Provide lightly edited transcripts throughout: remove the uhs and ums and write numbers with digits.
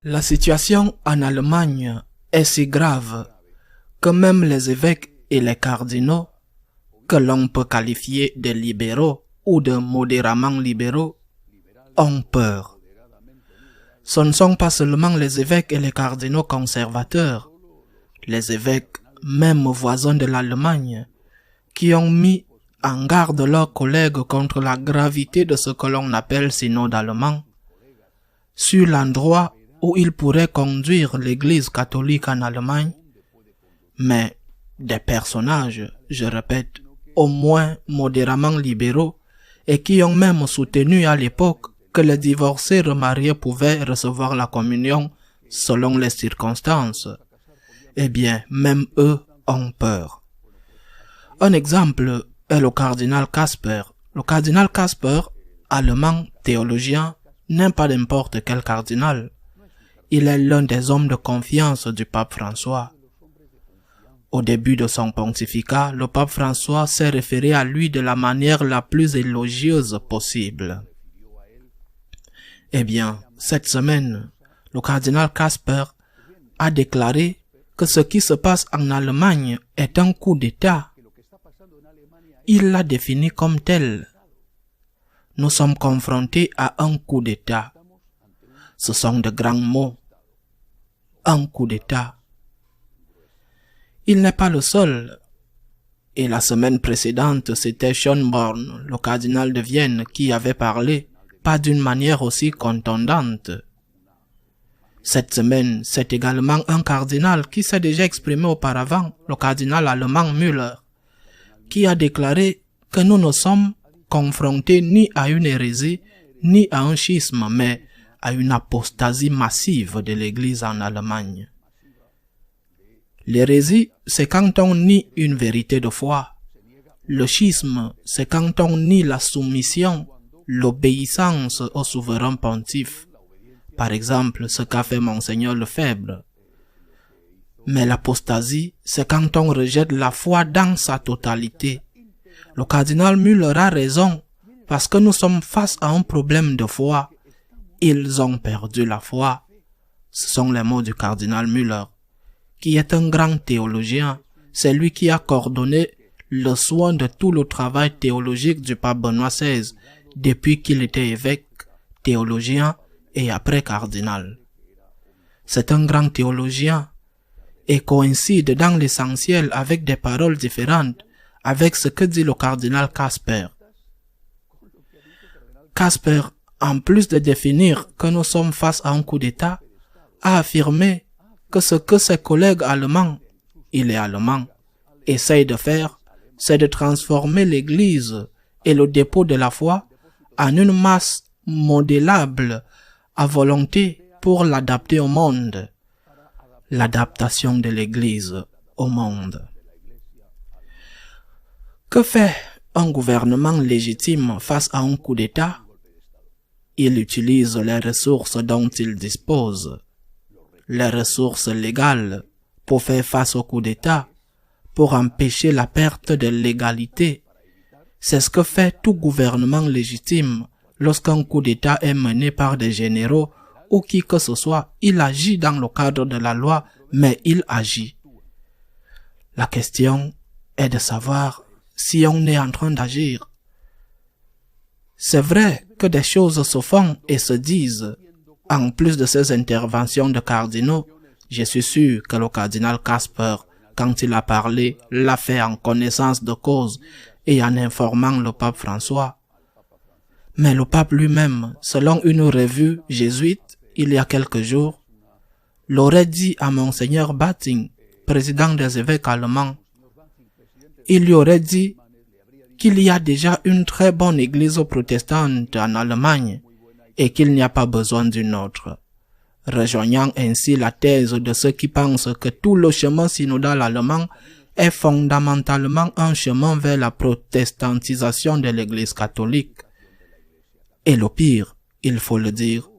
La situation en Allemagne est si grave que même les évêques et les cardinaux, que l'on peut qualifier de libéraux ou de modérément libéraux, ont peur. Ce ne sont pas seulement les évêques et les cardinaux conservateurs, les évêques, même voisins de l'Allemagne, qui ont mis en garde leurs collègues contre la gravité de ce que l'on appelle synode allemand, sur l'endroit où il pourrait conduire l'Église catholique en Allemagne, mais des personnages, je répète, au moins modérément libéraux, et qui ont même soutenu à l'époque que les divorcés remariés pouvaient recevoir la communion selon les circonstances. Eh bien, même eux ont peur. Un exemple est le cardinal Kasper. Le cardinal Kasper, allemand, théologien, n'est pas n'importe quel cardinal. Il est l'un des hommes de confiance du pape François. Au début de son pontificat, le pape François s'est référé à lui de la manière la plus élogieuse possible. Eh bien, cette semaine, le cardinal Kasper a déclaré que ce qui se passe en Allemagne est un coup d'État. Il l'a défini comme tel. Nous sommes confrontés à un coup d'État. Ce sont de grands mots. Un coup d'État. Il n'est pas le seul. Et la semaine précédente, c'était Schönborn, le cardinal de Vienne, qui avait parlé, pas d'une manière aussi contondante. Cette semaine, c'est également un cardinal qui s'est déjà exprimé auparavant, le cardinal allemand Müller, qui a déclaré que nous ne sommes confrontés ni à une hérésie, ni à un schisme, mais à une apostasie massive de l'Église en Allemagne. L'hérésie, c'est quand on nie une vérité de foi. Le schisme, c'est quand on nie la soumission, l'obéissance au souverain pontife. Par exemple, ce qu'a fait Monseigneur Lefebvre. Mais l'apostasie, c'est quand on rejette la foi dans sa totalité. Le cardinal Müller a raison, parce que nous sommes face à un problème de foi. Ils ont perdu la foi. Ce sont les mots du cardinal Müller, qui est un grand théologien. C'est lui qui a coordonné le soin de tout le travail théologique du pape Benoît XVI, depuis qu'il était évêque, théologien et après cardinal. C'est un grand théologien et coïncide dans l'essentiel avec des paroles différentes avec ce que dit le cardinal Kasper. Kasper, en plus de définir que nous sommes face à un coup d'État, a affirmé que ce que ses collègues allemands, il est allemand, essayent de faire, c'est de transformer l'Église et le dépôt de la foi en une masse modélable à volonté pour l'adapter au monde. L'adaptation de l'Église au monde. Que fait un gouvernement légitime face à un coup d'État? Il utilise les ressources dont il dispose, les ressources légales pour faire face au coup d'État, pour empêcher la perte de l'égalité. C'est ce que fait tout gouvernement légitime lorsqu'un coup d'État est mené par des généraux ou qui que ce soit. Il agit dans le cadre de la loi, mais il agit. La question est de savoir si on est en train d'agir. C'est vrai que des choses se font et se disent. En plus de ces interventions de cardinaux, je suis sûr que le cardinal Kasper, quand il a parlé, l'a fait en connaissance de cause et en informant le pape François. Mais le pape lui-même, selon une revue jésuite, il y a quelques jours, l'aurait dit à Monseigneur Batting, président des évêques allemands. Il lui aurait dit qu'il y a déjà une très bonne église protestante en Allemagne et qu'il n'y a pas besoin d'une autre, rejoignant ainsi la thèse de ceux qui pensent que tout le chemin synodal allemand est fondamentalement un chemin vers la protestantisation de l'Église catholique. Et le pire, il faut le dire,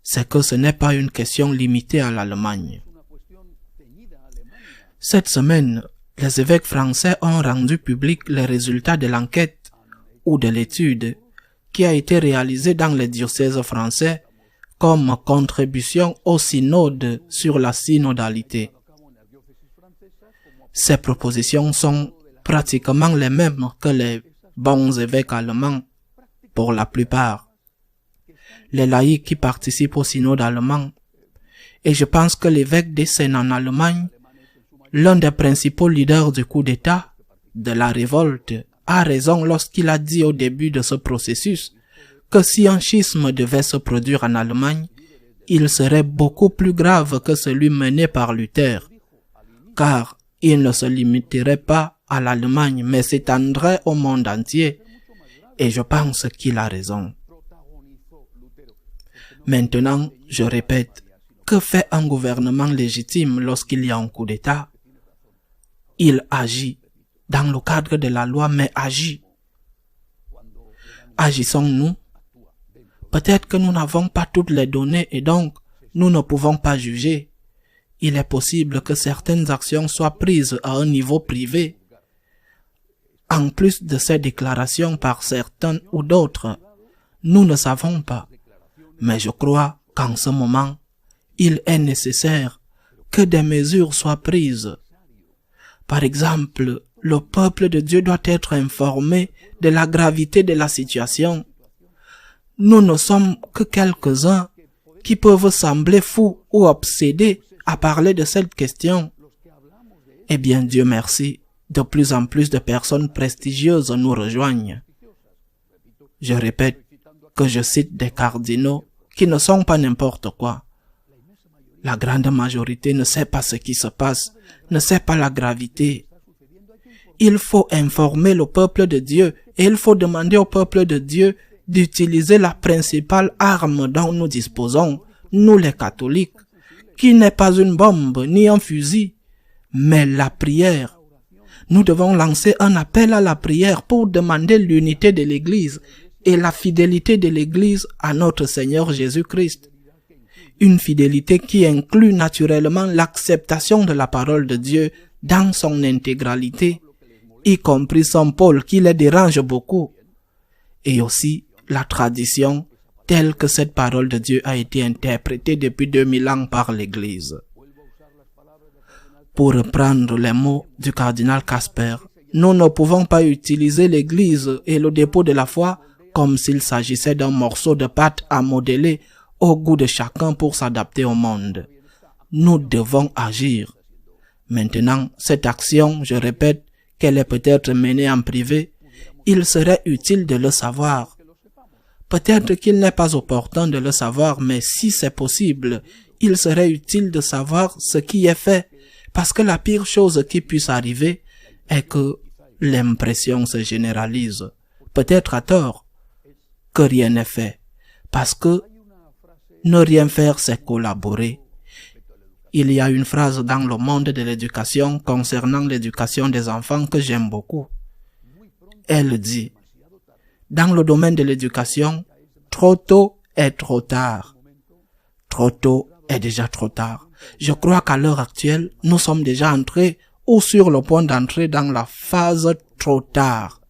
c'est que ce n'est pas une question limitée à l'Allemagne. Cette semaine, les évêques français ont rendu public les résultats de l'enquête ou de l'étude qui a été réalisée dans les diocèses français comme contribution au synode sur la synodalité. Ces propositions sont pratiquement les mêmes que les bons évêques allemands pour la plupart. Les laïcs qui participent au synode allemand, et je pense que l'évêque d'Essen en Allemagne, l'un des principaux leaders du coup d'État, de la révolte, a raison lorsqu'il a dit au début de ce processus que si un schisme devait se produire en Allemagne, il serait beaucoup plus grave que celui mené par Luther, car il ne se limiterait pas à l'Allemagne, mais s'étendrait au monde entier, et je pense qu'il a raison. Maintenant, je répète, que fait un gouvernement légitime lorsqu'il y a un coup d'État? Il agit dans le cadre de la loi, mais agit. Agissons-nous? Peut-être que nous n'avons pas toutes les données et donc nous ne pouvons pas juger. Il est possible que certaines actions soient prises à un niveau privé. En plus de ces déclarations par certains ou d'autres, nous ne savons pas. Mais je crois qu'en ce moment, il est nécessaire que des mesures soient prises. Par exemple, le peuple de Dieu doit être informé de la gravité de la situation. Nous ne sommes que quelques-uns qui peuvent sembler fous ou obsédés à parler de cette question. Eh bien, Dieu merci, de plus en plus de personnes prestigieuses nous rejoignent. Je répète que je cite des cardinaux qui ne sont pas n'importe quoi. La grande majorité ne sait pas ce qui se passe, ne sait pas la gravité. Il faut informer le peuple de Dieu et il faut demander au peuple de Dieu d'utiliser la principale arme dont nous disposons, nous les catholiques, qui n'est pas une bombe ni un fusil, mais la prière. Nous devons lancer un appel à la prière pour demander l'unité de l'Église et la fidélité de l'Église à notre Seigneur Jésus-Christ. Une fidélité qui inclut naturellement l'acceptation de la parole de Dieu dans son intégralité, y compris Saint Paul qui les dérange beaucoup, et aussi la tradition telle que cette parole de Dieu a été interprétée depuis 2000 ans par l'Église. Pour reprendre les mots du cardinal Casper, nous ne pouvons pas utiliser l'Église et le dépôt de la foi comme s'il s'agissait d'un morceau de pâte à modeler au goût de chacun pour s'adapter au monde. Nous devons agir. Maintenant, cette action, je répète, qu'elle est peut-être menée en privé, il serait utile de le savoir. Peut-être qu'il n'est pas opportun de le savoir, mais si c'est possible, il serait utile de savoir ce qui est fait, parce que la pire chose qui puisse arriver est que l'impression se généralise, peut-être à tort, que rien n'est fait, parce que ne rien faire, c'est collaborer. Il y a une phrase dans le monde de l'éducation concernant l'éducation des enfants que j'aime beaucoup. Elle dit, dans le domaine de l'éducation, trop tôt est trop tard. Trop tôt est déjà trop tard. Je crois qu'à l'heure actuelle, nous sommes déjà entrés ou sur le point d'entrer dans la phase trop tard.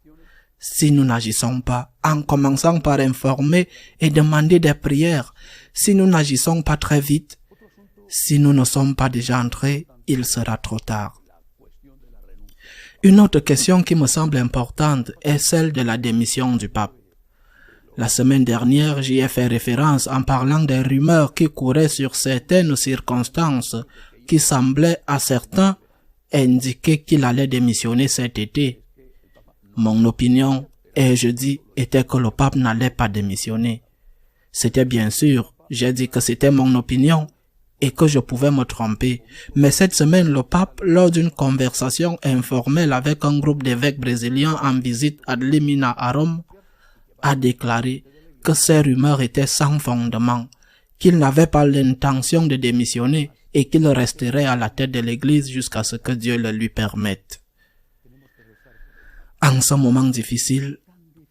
Si nous n'agissons pas, en commençant par informer et demander des prières, si nous n'agissons pas très vite, si nous ne sommes pas déjà entrés, il sera trop tard. Une autre question qui me semble importante est celle de la démission du pape. La semaine dernière, j'y ai fait référence en parlant des rumeurs qui couraient sur certaines circonstances qui semblaient à certains indiquer qu'il allait démissionner cet été. Mon opinion, et je dis, était que le pape n'allait pas démissionner. C'était bien sûr, j'ai dit que c'était mon opinion et que je pouvais me tromper. Mais cette semaine, le pape, lors d'une conversation informelle avec un groupe d'évêques brésiliens en visite à Limina à Rome, a déclaré que ces rumeurs étaient sans fondement, qu'il n'avait pas l'intention de démissionner et qu'il resterait à la tête de l'Église jusqu'à ce que Dieu le lui permette. En ce moment difficile,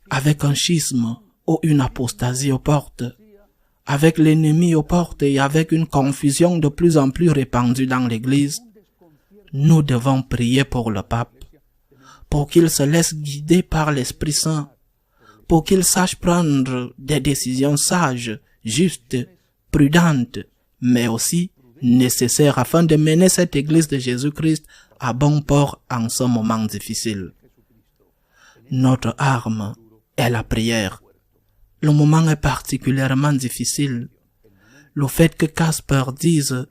avec un schisme ou une apostasie aux portes, avec l'ennemi aux portes et avec une confusion de plus en plus répandue dans l'Église, nous devons prier pour le pape, pour qu'il se laisse guider par l'Esprit Saint, pour qu'il sache prendre des décisions sages, justes prudente, mais aussi nécessaire afin de mener cette Église de Jésus-Christ à bon port en ce moment difficile. Notre arme est la prière. Le moment est particulièrement difficile. Le fait que Casper dise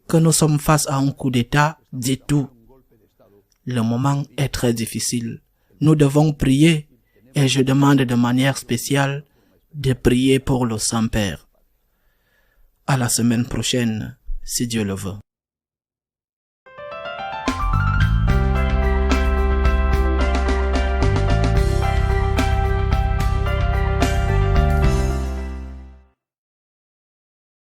que nous sommes face à un coup d'État dit tout. Le moment est très difficile. Nous devons prier et je demande de manière spéciale de prier pour le Saint-Père. À la semaine prochaine, si Dieu le veut.